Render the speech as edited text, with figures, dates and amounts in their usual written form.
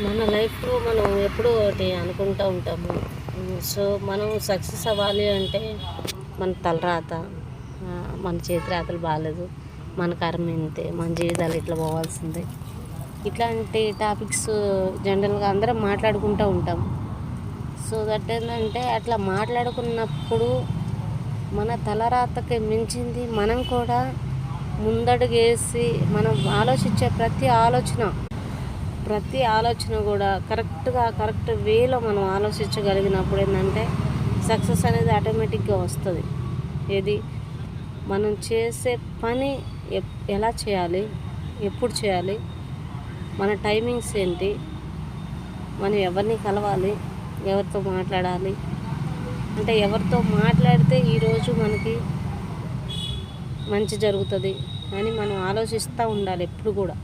మన లైఫ్లో మనం ఎప్పుడూ ఒకటి అనుకుంటూ ఉంటాము. సో మనం సక్సెస్ అవ్వాలి అంటే మన తలరాత, మన చేతి రాతలు బాగాలేదు, మన కర్మ ఇంతే, మన జీవితాలు ఇట్లా పోవాల్సిందే, ఇట్లాంటి టాపిక్స్ జనరల్గా అందరం మాట్లాడుకుంటూ ఉంటాం. సో దట్ ఏంటంటే అట్లా మాట్లాడుకున్నప్పుడు మన తలరాతకి మించింది మనం కూడా ముందడుగేసి మనం ఆలోచించే ప్రతి ఆలోచన కూడా కరెక్ట్ వేలో మనం ఆలోచించగలిగినప్పుడు ఏంటంటే సక్సెస్ అనేది ఆటోమేటిక్గా వస్తుంది. ఏది మనం చేసే పని ఎలా చేయాలి, ఎప్పుడు చేయాలి, మన టైమింగ్స్ ఏంటి, మనం ఎవరిని కలవాలి, ఎవరితో మాట్లాడాలి, అంటే ఎవరితో మాట్లాడితే ఈరోజు మనకి మంచి జరుగుతుంది అని మనం ఆలోచిస్తూ ఉండాలి ఎప్పుడు కూడా.